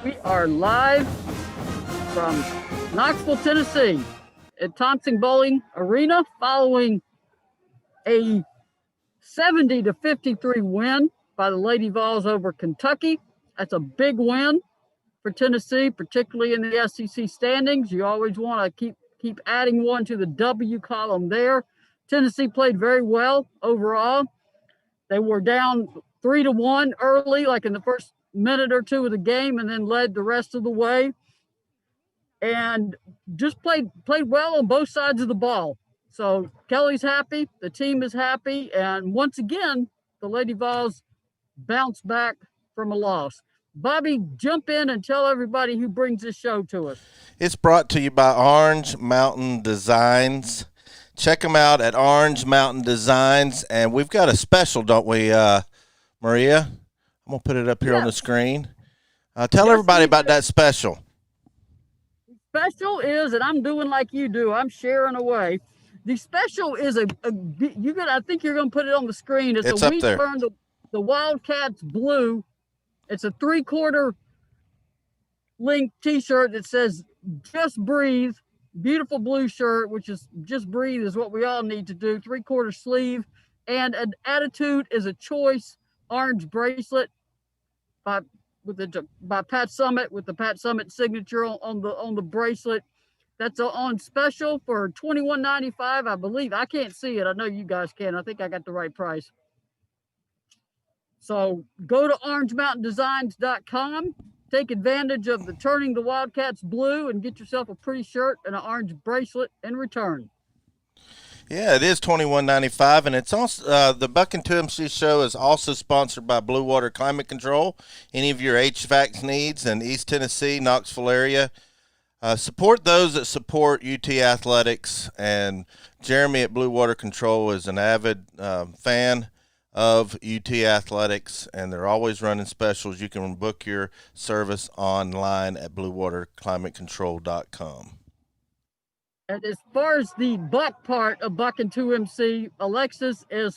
We are live from Knoxville, Tennessee at Thompson Bowling Arena following a 70-53 win by the Lady Vols over Kentucky. That's a big win for Tennessee, particularly in the SEC standings. You always want to keep adding one to the W column there. Tennessee played very well overall. They were down 3-1 early, like in the first minute or two of the game, and then led the rest of the way. And just played well on both sides of the ball. So Kelly's happy, the team is happy, and once again, the Lady Vols bounced back from a loss. Bobby, jump in and tell everybody who brings this show to us. It's brought to you by Orange Mountain Designs. Check them out at Orange Mountain Designs. And we've got a special, don't we, Maria? I'm going to put it up here on the screen. Tell everybody about that special. Special is, and I'm doing like you do, I'm sharing away. The special is I think you're going to put it on the screen. It's a up there. Burn the Wildcats blue. It's a 3/4 length t-shirt that says "Just Breathe." Beautiful blue shirt, which is "Just Breathe" is what we all need to do. 3/4 sleeve, and an Attitude is a choice orange bracelet by Pat Summitt with the Pat Summitt signature on the bracelet. That's on special for $21.95, I believe. I can't see it. I know you guys can. I think I got the right price. So go to orangemountaindesigns.com. Take advantage of the Turning the Wildcats blue and get yourself a pretty shirt and an orange bracelet in return. Yeah, it is $21.95, and it's also the Buck and 2MC show is also sponsored by Blue Water Climate Control. Any of your HVAC needs in East Tennessee, Knoxville area, support those that support UT athletics. And Jeremy at Blue Water Control is an avid fan of UT athletics, and they're always running specials. You can book your service online at bluewaterclimatecontrol.com. And as far as the Buck part of Buck and 2MC, Alexis is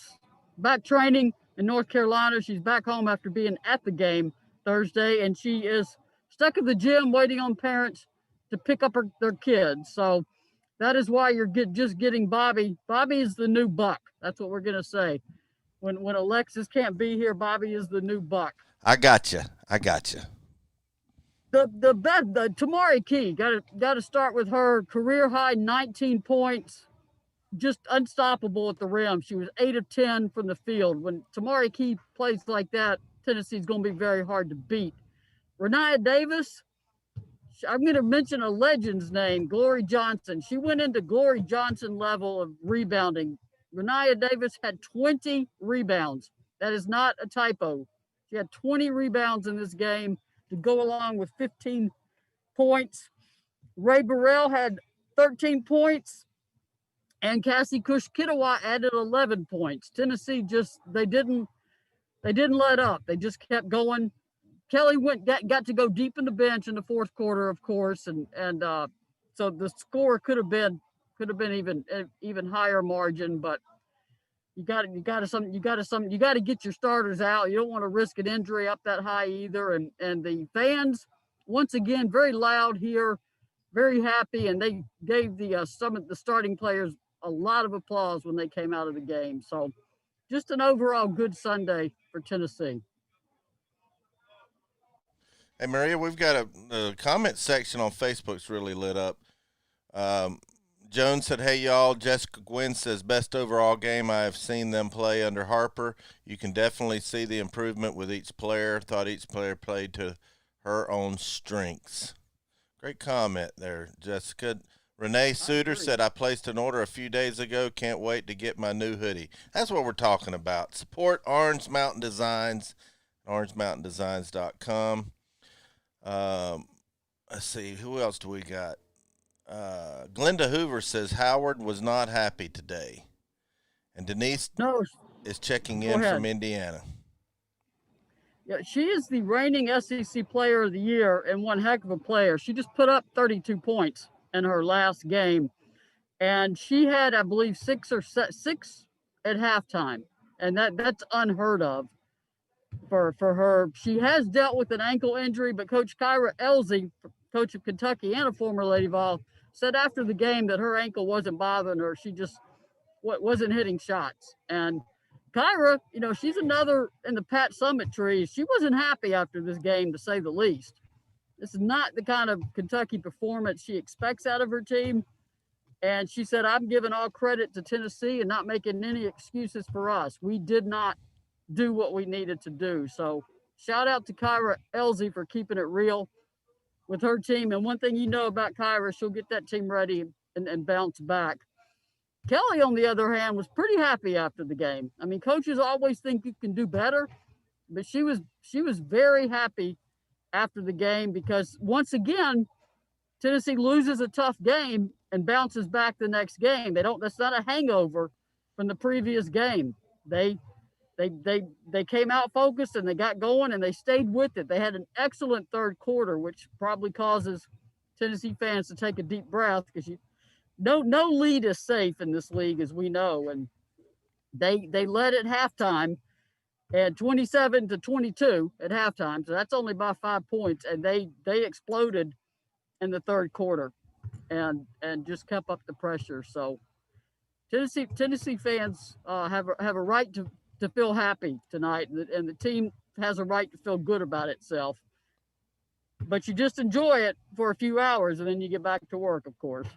back training in North Carolina. She's back home after being at the game Thursday, and she is stuck at the gym waiting on parents to pick up their kids. So that is why you're just getting Bobby. Bobby is the new Buck. That's what we're going to say. When Alexis can't be here, Bobby is the new Buck. I got you. The Tamari Key, got to start with her. Career high 19 points, just unstoppable at the rim. She was 8 of 10 from the field. When Tamari Key plays like that, Tennessee's going to be very hard to beat. Renia Davis, I'm going to mention a legend's name, Glory Johnson. She went into Glory Johnson level of rebounding. Renia Davis had 20 rebounds. That is not a typo. She had 20 rebounds in this game to go along with 15 points. Ray Burrell had 13 points, and Cassie Cush-Kitawa added 11 points. Tennessee they didn't let up. They just kept going. Kelly got to go deep in the bench in the fourth quarter, of course, and so the score could have been even higher margin, but you got to get your starters out. You don't want to risk an injury up that high either. And the fans, once again, very loud here, very happy, and they gave some of the starting players a lot of applause when they came out of the game. So just an overall good Sunday for Tennessee. Hey, Maria, we've got the comment section on Facebook's really lit up. Jones said, "Hey, y'all. Jessica Gwynn says, best overall game I have seen them play under Harper. You can definitely see the improvement with each player. Thought each player played to her own strengths." Great comment there, Jessica. Renee Suter said, "I placed an order a few days ago. Can't wait to get my new hoodie." That's what we're talking about. Support Orange Mountain Designs, orangemountaindesigns.com. Let's see. Who else do we got? Glenda Hoover says Howard was not happy today. And Denise is checking in from Indiana. Yeah, she is the reigning SEC player of the year and one heck of a player. She just put up 32 points in her last game. And she had, I believe, six at halftime. And that's unheard of. for her. She has dealt with an ankle injury, but Coach Kyra Elsie, coach of Kentucky and a former Lady Vol, said after the game that her ankle wasn't bothering her. She just wasn't hitting shots. And Kyra, she's another in the Pat Summit tree. She wasn't happy after this game, to say the least. This is not the kind of Kentucky performance she expects out of her team. And she said, I'm giving all credit to Tennessee and not making any excuses for us. We did not do what we needed to do. So shout out to Kyra Elsie for keeping it real with her team. And one thing about Kyra, she'll get that team ready and bounce back. Kelly, on the other hand, was pretty happy after the game. I mean, coaches always think you can do better, but she was very happy after the game because once again, Tennessee loses a tough game and bounces back the next game. That's not a hangover from the previous game. They came out focused and they got going and they stayed with it. They had an excellent third quarter, which probably causes Tennessee fans to take a deep breath because no lead is safe in this league, as we know. And they led at halftime at 27-22 at halftime. So that's only by 5 points. And they exploded in the third quarter and just kept up the pressure. So Tennessee fans have a right to feel happy tonight, and the team has a right to feel good about itself. But you just enjoy it for a few hours, and then you get back to work, of course.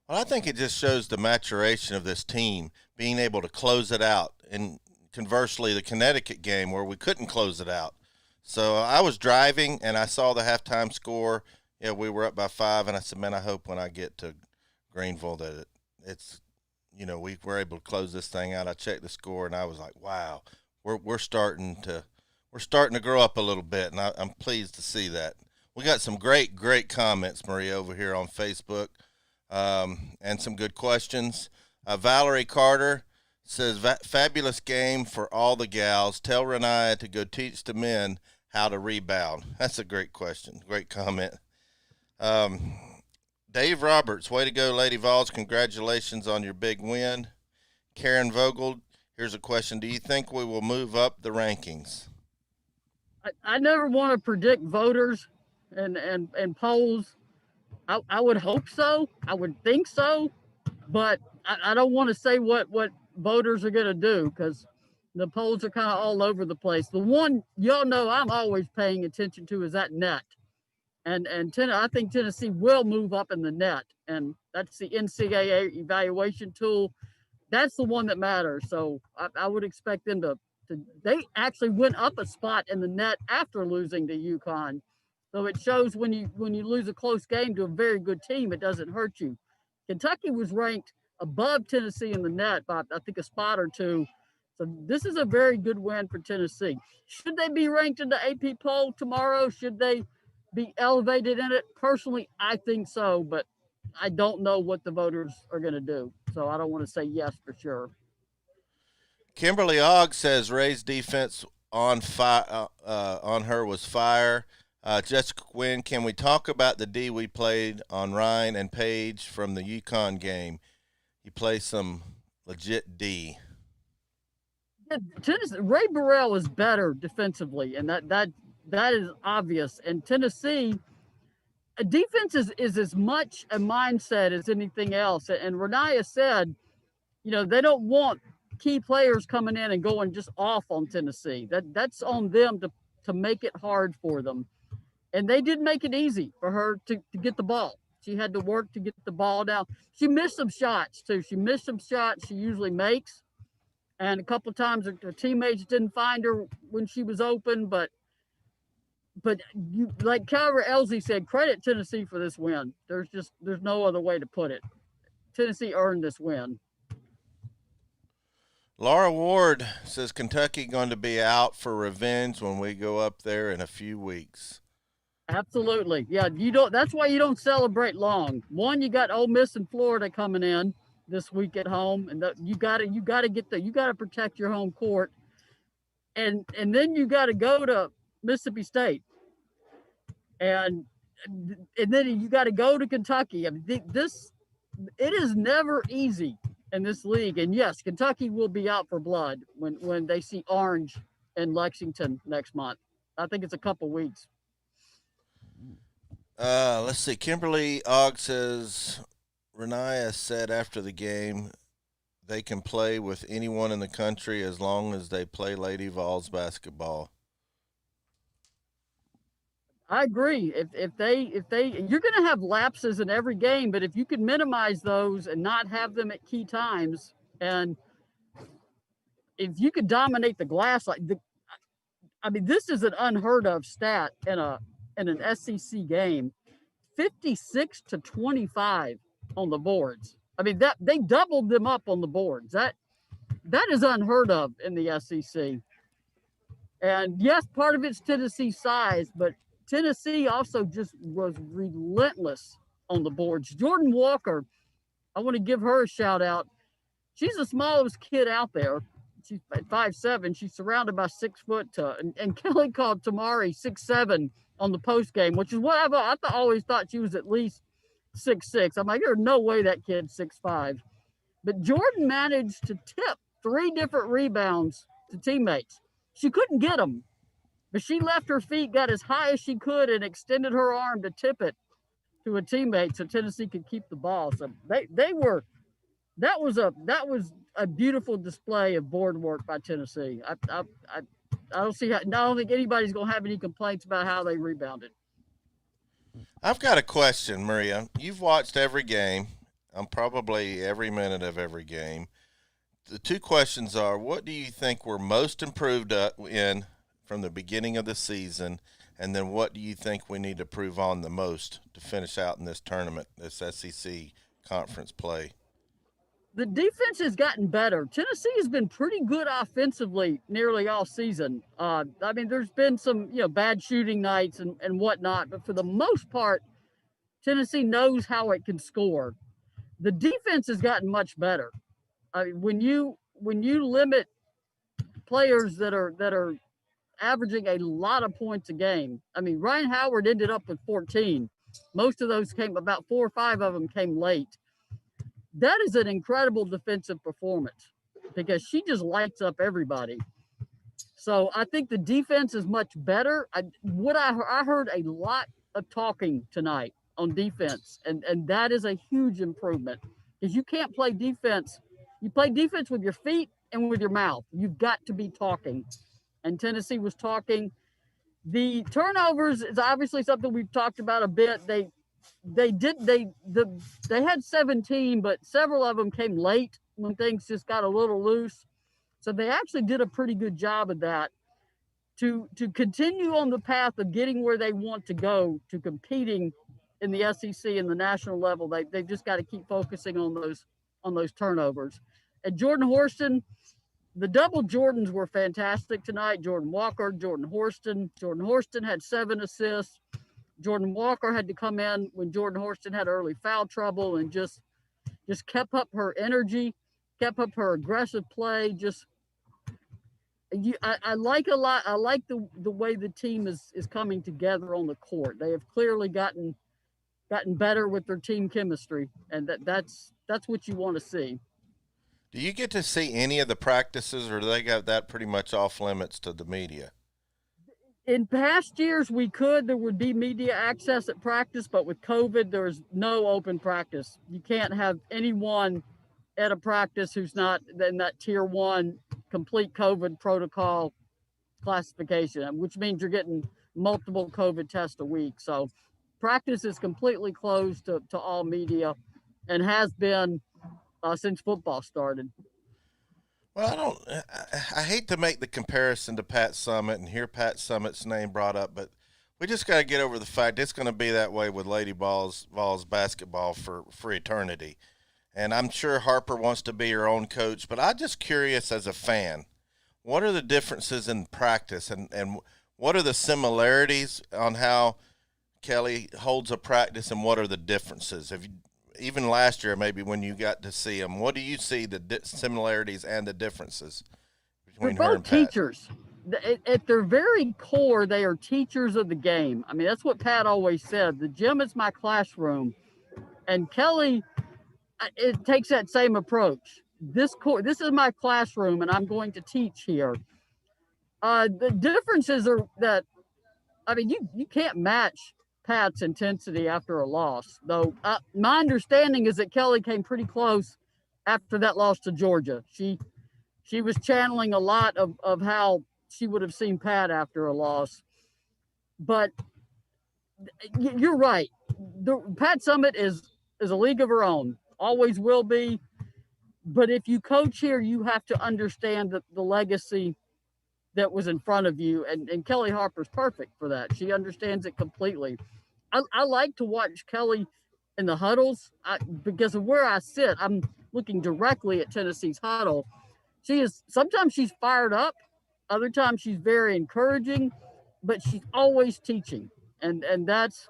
Well, I think it just shows the maturation of this team, being able to close it out. And conversely, the Connecticut game where we couldn't close it out. So I was driving, and I saw the halftime score. Yeah, we were up by 5, and I said, man, I hope when I get to Greenville that it's we were able to close this thing out. I checked the score, and I was like, wow, we're starting to grow up a little bit, and I'm pleased to see that. We got some great comments, Marie, over here on Facebook. And some good questions. Valerie Carter says, fabulous game for all the gals. Tell Renaya to go teach the men how to rebound. That's a great question. Great comment. Dave Roberts, way to go, Lady Vols. Congratulations on your big win. Karen Vogel, here's a question. Do you think we will move up the rankings? I never want to predict voters and polls. I would hope so. I would think so. But I don't want to say what voters are going to do because the polls are kind of all over the place. The one y'all know I'm always paying attention to is that net. And I think Tennessee will move up in the net. And that's the NCAA evaluation tool. That's the one that matters. So I would expect them to they actually went up a spot in the net after losing to UConn. So it shows when you lose a close game to a very good team, it doesn't hurt you. Kentucky was ranked above Tennessee in the net by, I think, a spot or two. So this is a very good win for Tennessee. Should they be ranked in the AP poll tomorrow? Should they be elevated in it? Personally, I think so, but I don't know what the voters are going to do. So I don't want to say yes for sure. Kimberly Ogg says Ray's defense on her was fire. Jessica Quinn, can we talk about the D we played on Ryan and Page from the UConn game? You play some legit D. Yeah, Ray Burrell is better defensively, and that is obvious. And Tennessee, defense is as much a mindset as anything else. And Renaya said, they don't want key players coming in and going just off on Tennessee. That's on them to make it hard for them. And they didn't make it easy for her to get the ball. She had to work to get the ball down. She missed some shots, too. She missed some shots she usually makes. And a couple of times her teammates didn't find her when she was open. But you, like Kyra Elsie said, credit Tennessee for this win. There's no other way to put it. Tennessee earned this win. Laura Ward says Kentucky going to be out for revenge when we go up there in a few weeks. Absolutely. Yeah, that's why you don't celebrate long. One, you got Ole Miss and Florida coming in this week at home, and you got to protect your home court. And then you got to go to Mississippi State. And then you got to go to Kentucky. I mean, it is never easy in this league. And yes, Kentucky will be out for blood when they see orange in Lexington next month. I think it's a couple weeks. Let's see. Kimberly Ogg says Renaya said after the game they can play with anyone in the country as long as they play Lady Vols basketball. I agree. If they you're going to have lapses in every game, but if you can minimize those and not have them at key times, and if you could dominate the glass like the, I mean, this is an unheard of stat in an SEC game. 56-25 on the boards. I mean, that they doubled them up on the boards. That is unheard of in the SEC. And yes, part of it's Tennessee's size, but Tennessee also just was relentless on the boards. Jordan Walker, I want to give her a shout out. She's the smallest kid out there. She's 5'7". She's surrounded by 6 foot. And Kelly called Tamari 6'7" on the post game, which is what I always thought she was at least 6'6". I'm like, there's no way that kid's 6'5". But Jordan managed to tip 3 different rebounds to teammates. She couldn't get them, but she left her feet, got as high as she could, and extended her arm to tip it to a teammate so Tennessee could keep the ball. So they were that was a beautiful display of board work by Tennessee. I don't see how, I don't think anybody's going to have any complaints about how they rebounded. I've got a question, Maria. You've watched every game. I'm probably every minute of every game. The 2 questions are: what do you think we're most improved in from the beginning of the season, and then what do you think we need to prove on the most to finish out in this tournament, this SEC conference play? The defense has gotten better. Tennessee has been pretty good offensively nearly all season. I mean, there's been some bad shooting nights and whatnot, but for the most part, Tennessee knows how it can score. The defense has gotten much better. I mean, when you limit players that are averaging a lot of points a game. I mean, Ryan Howard ended up with 14. Most of those came, about 4 or 5 of them came late. That is an incredible defensive performance because she just lights up everybody. So I think the defense is much better. I heard a lot of talking tonight on defense, and that is a huge improvement because you can't play defense. You play defense with your feet and with your mouth. You've got to be talking. And Tennessee was talking. The turnovers is obviously something we've talked about a bit. They had 17, but several of them came late when things just got a little loose. So they actually did a pretty good job of that to continue on the path of getting where they want to go, to competing in the SEC and the national level. They've just got to keep focusing on those turnovers. And Jordan Horston, the double Jordans were fantastic tonight. Jordan Walker, Jordan Horston. Jordan Horston had 7 assists. Jordan Walker had to come in when Jordan Horston had early foul trouble and just kept up her energy, kept up her aggressive play. I like a lot. I like the way the team is coming together on the court. They have clearly gotten better with their team chemistry, and that's what you want to see. Do you get to see any of the practices, or do they got that pretty much off limits to the media? In past years, there would be media access at practice, but with COVID, there's no open practice. You can't have anyone at a practice who's not in that tier 1 complete COVID protocol classification, which means you're getting multiple COVID tests a week. So practice is completely closed to all media and has been since football started. Well, I hate to make the comparison to Pat Summitt and hear Pat Summitt's name brought up, but we just got to get over the fact it's going to be that way with Lady Vols basketball for eternity. And I'm sure Harper wants to be her own coach, but I'm just curious as a fan, what are the differences in practice and what are the similarities on how Kelly holds a practice and what are the differences? Even last year, maybe when you got to see them, what do you see the similarities and the differences between her and Pat? Teachers. At their very core, they are teachers of the game. I mean, that's what Pat always said. The gym is my classroom. And Kelly, it takes that same approach. This is my classroom, and I'm going to teach here. The differences are that, I mean, you can't match Pat's intensity after a loss, though. My understanding is that Kelly came pretty close after that loss to Georgia. She was channeling a lot of how she would have seen Pat after a loss. But you're right. Pat Summitt is a league of her own, always will be. But if you coach here, you have to understand the legacy that was in front of you. And Kelly Harper's perfect for that. She understands it completely. I like to watch Kelly in the huddles because of where I sit. I'm looking directly at Tennessee's huddle. Sometimes she's fired up, other times she's very encouraging, but she's always teaching. And that's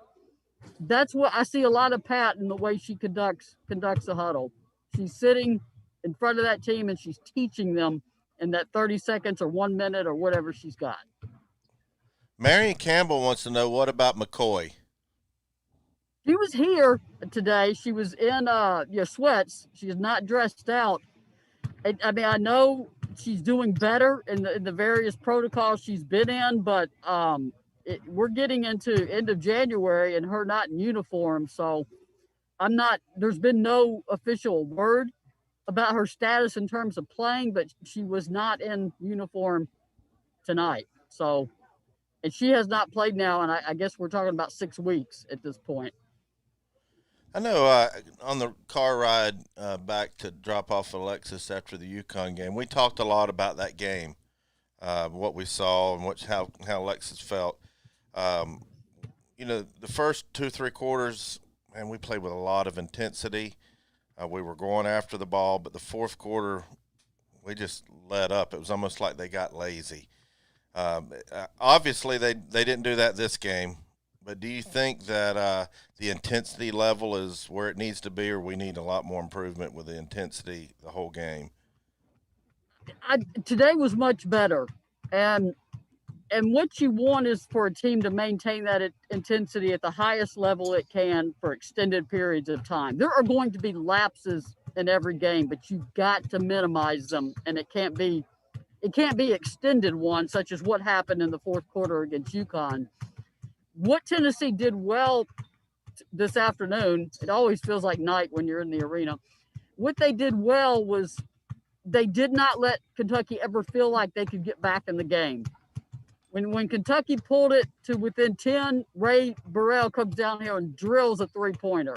what I see a lot of Pat in the way she conducts the huddle. She's sitting in front of that team and she's teaching them in that 30 seconds or 1 minute or whatever she's got. Marion Campbell wants to know, what about McCoy? She was here today. She was in sweats. She is not dressed out. I mean, I know she's doing better in the various protocols she's been in, but we're getting into end of January and her not in uniform. So there's been no official word about her status in terms of playing, but she was not in uniform tonight. So, and she has not played now, and I guess we're talking about 6 weeks at this point. I know on the car ride back to drop off Alexis after the UConn game, we talked a lot about that game, what we saw and how Alexis felt. The first 2-3 quarters, man, we played with a lot of intensity. We were going after the ball, but the fourth quarter, we just let up. It was almost like they got lazy. Obviously, they didn't do that this game. But do you think that the intensity level is where it needs to be, or we need a lot more improvement with the intensity the whole game? Today was much better, and what you want is for a team to maintain that intensity at the highest level it can for extended periods of time. There are going to be lapses in every game, but you've got to minimize them, and it can't be extended ones, such as what happened in the fourth quarter against UConn. What Tennessee did well this afternoon, it always feels like night when you're in the arena. What they did well was they did not let Kentucky ever feel like they could get back in the game. When Kentucky pulled it to within 10, Ray Burrell comes down here and drills a three-pointer.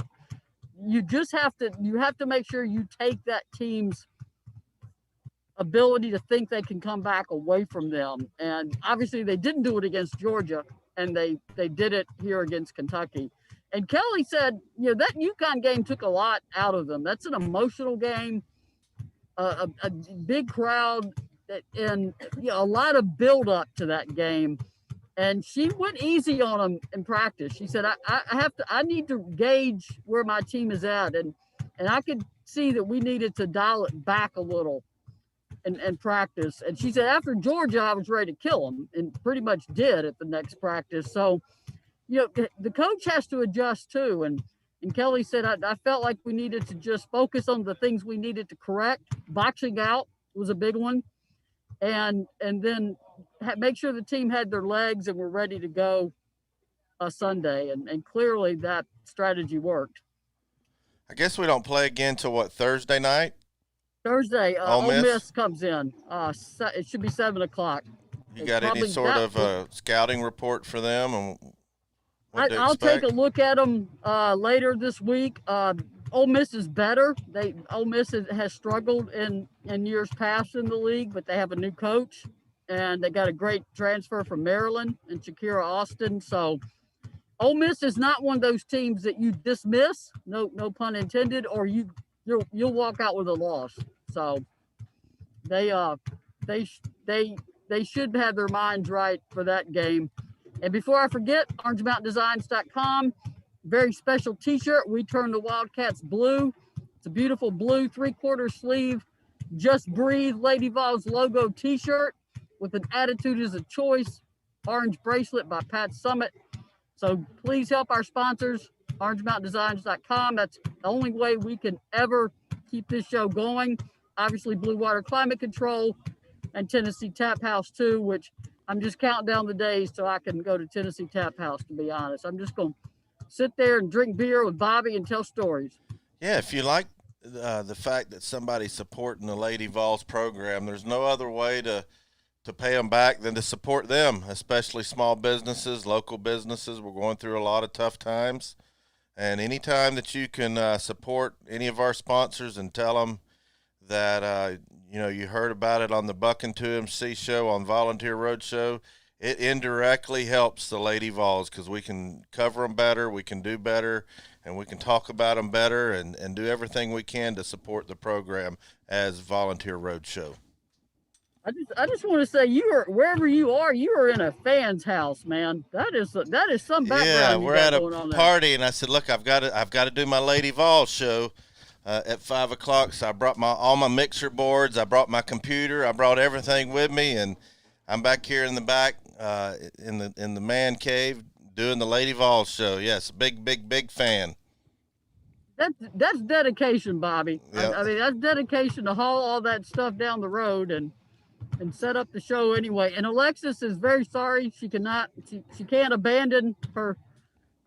You have to make sure you take that team's ability to think they can come back away from them. And obviously they didn't do it against Georgia, and they did it here against Kentucky. And Kelly said, that UConn game took a lot out of them. That's an emotional game, a big crowd, and a lot of build up to that game. And she went easy on them in practice. She said, I need to gauge where my team is at. And I could see that we needed to dial it back a little and practice. And she said, after Georgia, I was ready to kill them, and pretty much did at the next practice. So, the coach has to adjust too. And Kelly said, I felt like we needed to just focus on the things we needed to correct. Boxing out was a big one. And then make sure the team had their legs and were ready to go Sunday. And clearly that strategy worked. I guess we don't play again till Thursday night? Thursday, Ole Miss comes in. It should be 7 o'clock. You got any sort of scouting report for them? And I'll take a look at them later this week. Ole Miss is better. Ole Miss has struggled in years past in the league, but they have a new coach, and they got a great transfer from Maryland and Shakira Austin. So Ole Miss is not one of those teams that you dismiss, no pun intended, or you'll walk out with a loss. So they should have their minds right for that game. And before I forget, OrangeMountainDesigns.com, very special t-shirt. We turn the Wildcats blue. It's a beautiful blue 3/4 sleeve, Just Breathe Lady Vols logo t-shirt with an attitude is a choice, orange bracelet by Pat Summitt. So please help our sponsors, OrangeMountainDesigns.com. That's the only way we can ever keep this show going. Obviously, Blue Water Climate Control, and Tennessee Tap House too, which I'm just counting down the days so I can go to Tennessee Tap House, to be honest. I'm just going to sit there and drink beer with Bobby and tell stories. Yeah, if you like the fact that somebody's supporting the Lady Vols program, there's no other way to pay them back than to support them, especially small businesses, local businesses. We're going through a lot of tough times. And anytime that you can support any of our sponsors and tell them that, you heard about it on the Bucking 2MC show on Volunteer Roadshow, it indirectly helps the Lady Vols because we can cover them better, we can do better, and we can talk about them better and do everything we can to support the program as Volunteer Roadshow. I just want to say wherever you are in a fan's house, man. That is some background. Yeah, we're at a party, there. and I said, look, I've got to do my Lady Vols show at 5:00. So I brought all my mixer boards, I brought my computer, I brought everything with me, and I'm back here in the back in the man cave doing the Lady Vols show. Yes, big fan. That's dedication, Bobby. Yep. I mean, that's dedication to haul all that stuff down the road and set up the show anyway. And Alexis is very sorry she can't abandon her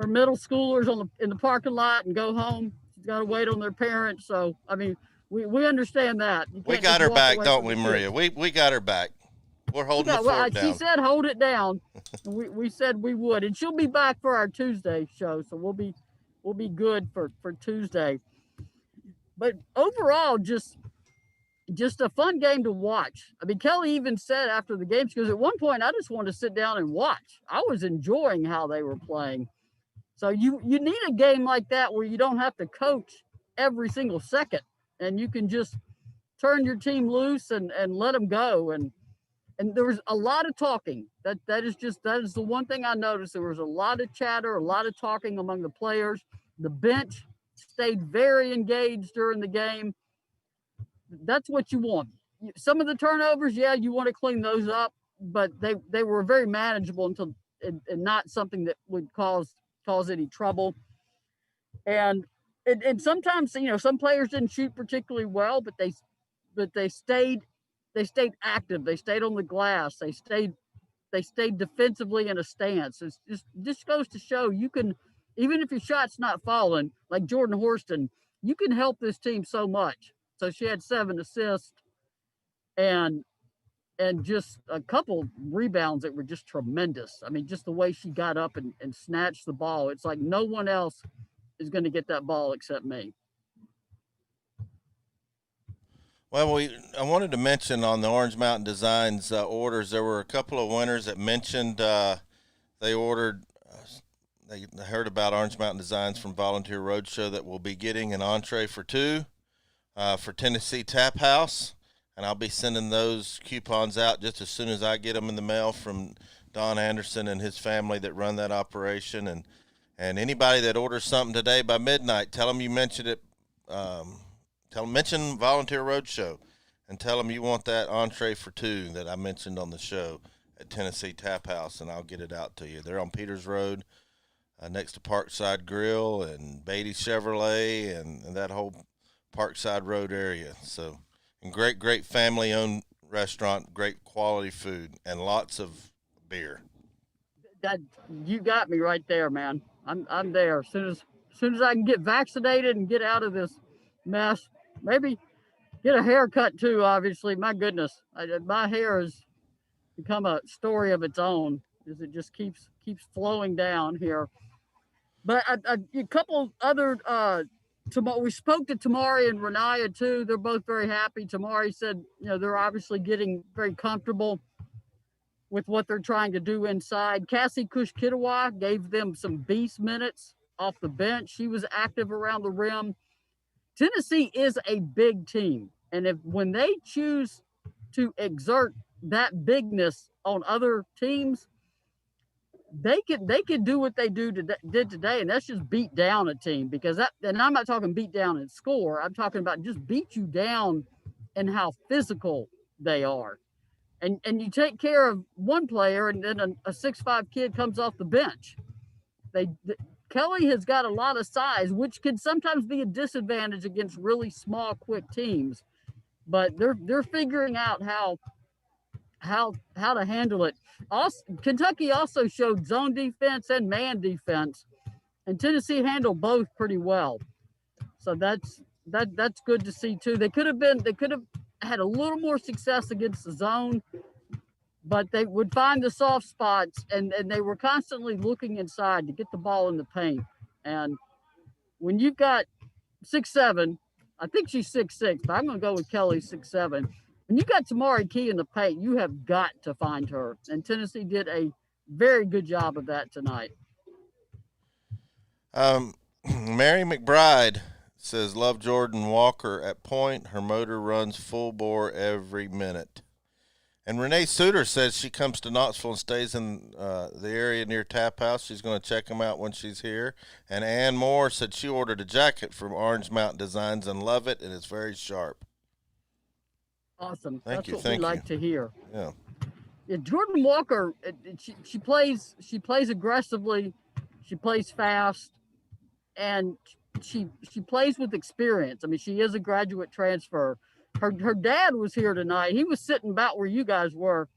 middle schoolers in the parking lot and go home. She's got to wait on their parents. So I mean, we understand that. We got her back, don't we, Maria? We got her back. We're holding the fort down. She said hold it down. we said we would, and she'll be back for our Tuesday show. So we'll be good for Tuesday. But overall, just a fun game to watch. I mean, Kelly even said after the game, she goes, at one point, I just wanted to sit down and watch. I was enjoying how they were playing. So you need a game like that where you don't have to coach every single second, and you can just turn your team loose and let them go. And there was a lot of talking. That is the one thing I noticed. There was a lot of chatter, a lot of talking among the players. The bench stayed very engaged during the game. That's what you want. Some of the turnovers, yeah, you want to clean those up, but they were very manageable and not something that would cause any trouble. And sometimes, some players didn't shoot particularly well, but they stayed active. They stayed on the glass. They stayed defensively in a stance. It just goes to show you can, even if your shot's not falling, like Jordan Horston, you can help this team so much. So she had 7 assists and just a couple rebounds that were just tremendous. I mean, just the way she got up and snatched the ball. It's like no one else is going to get that ball except me. Well, I wanted to mention on the Orange Mountain Designs orders, there were a couple of winners that mentioned they ordered, they heard about Orange Mountain Designs from Volunteer Roadshow that will be getting an entree for 2 for Tennessee Tap House. And I'll be sending those coupons out just as soon as I get them in the mail from Don Anderson and his family that run that operation. And anybody that orders something today by midnight, tell them you mentioned it. Mention Volunteer Roadshow and tell them you want that entree for 2 that I mentioned on the show at Tennessee Tap House, and I'll get it out to you. They're on Peters Road next to Parkside Grill and Beatty Chevrolet and that whole Parkside Road area. So, and great family-owned restaurant, great quality food, and lots of beer. That you got me right there, man. I'm there. As soon as I can get vaccinated and get out of this mess, maybe get a haircut too. Obviously, my goodness, my hair has become a story of its own as it just keeps flowing down here. But a couple other. We spoke to Tamari and Renaya too. They're both very happy. Tamari said, they're obviously getting very comfortable with what they're trying to do inside. Cassie Kushkitawa gave them some beast minutes off the bench. She was active around the rim. Tennessee is a big team, and when they choose to exert that bigness on other teams, they can do what they did today, and that's just beat down a team. Because and I'm not talking beat down in score. I'm talking about just beat you down in how physical they are. And you take care of one player, and then a 6'5" kid comes off the bench. Kelly has got a lot of size, which can sometimes be a disadvantage against really small, quick teams. But they're figuring out how how to handle it. Also, Kentucky also showed zone defense and man defense, and Tennessee handled both pretty well. So that's good to see too. They could have had a little more success against the zone, but they would find the soft spots, and they were constantly looking inside to get the ball in the paint. And when you've got 6'7", I think she's 6'6", but I'm going to go with Kelly 6'7". When you got Tamari Key in the paint, you have got to find her, and Tennessee did a very good job of that tonight. Mary McBride says, love Jordan Walker at point. Her motor runs full bore every minute. And Renee Suter says she comes to Knoxville and stays in the area near Tap House. She's going to check them out when she's here. And Ann Moore said she ordered a jacket from Orange Mountain Designs and love it, and it's very sharp. Awesome. Thank you. That's what we like to hear. Yeah. Yeah, Jordan Walker, she plays aggressively, she plays fast, and she plays with experience. I mean, she is a graduate transfer. Her dad was here tonight. He was sitting about where you guys were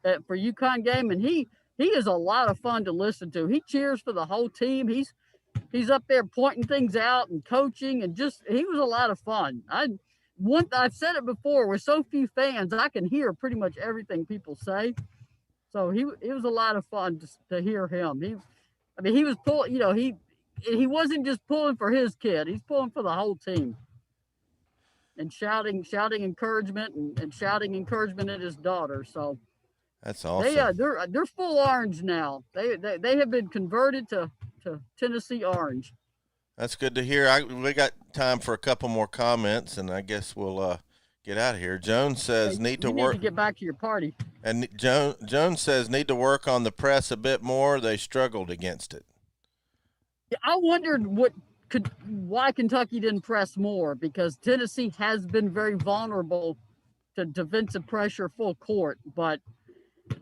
for UConn game, and he is a lot of fun to listen to. He cheers for the whole team. He's up there pointing things out and coaching, and he was a lot of fun. I've said it before. With so few fans, I can hear pretty much everything people say. So it was a lot of fun to hear him. He was pulling. He wasn't just pulling for his kid. He's pulling for the whole team. And shouting encouragement and shouting encouragement at his daughter. So that's awesome. They're full orange now. They have been converted to Tennessee orange. That's good to hear. We got time for a couple more comments, and I guess we'll get out of here. Jones says need to get back to your party. And Jones says need to work on the press a bit more. They struggled against it. Yeah, I wondered why Kentucky didn't press more, because Tennessee has been very vulnerable to defensive pressure full court, but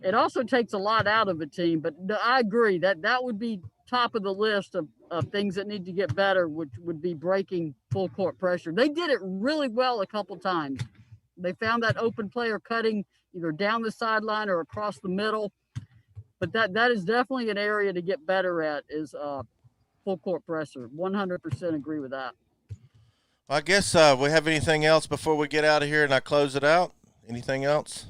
it also takes a lot out of a team. But I agree that would be top of the list of things that need to get better, which would be breaking full court pressure. They did it really well a couple times. They found that open player cutting either down the sideline or across the middle. But that is definitely an area to get better at, is full court pressure. 100% agree with that. I guess we have anything else before we get out of here and I close it out? Anything else?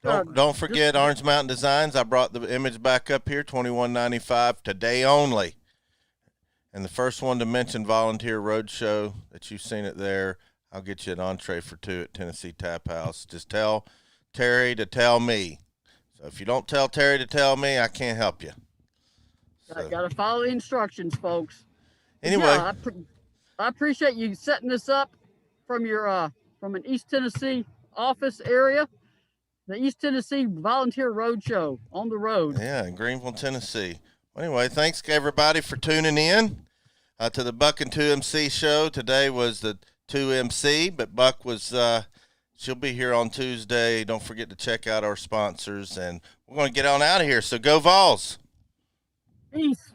Don't forget Orange Mountain Designs. I brought the image back up here, $21.95 today only. And the first one to mention Volunteer Roadshow that you've seen it there, I'll get you an entree for two at Tennessee Tap House. Just tell Terry to tell me. So if you don't tell Terry to tell me, I can't help you. So. Got to follow the instructions, folks. Anyway, yeah, I appreciate you setting this up from your from an East Tennessee office area. The East Tennessee Volunteer Roadshow on the road. Yeah, in Greenville, Tennessee. Well, anyway, thanks everybody for tuning in to the Buck and 2MC show. Today was the 2MC, but Buck was she'll be here on Tuesday. Don't forget to check out our sponsors, and we're going to get on out of here. So go Vols. Peace.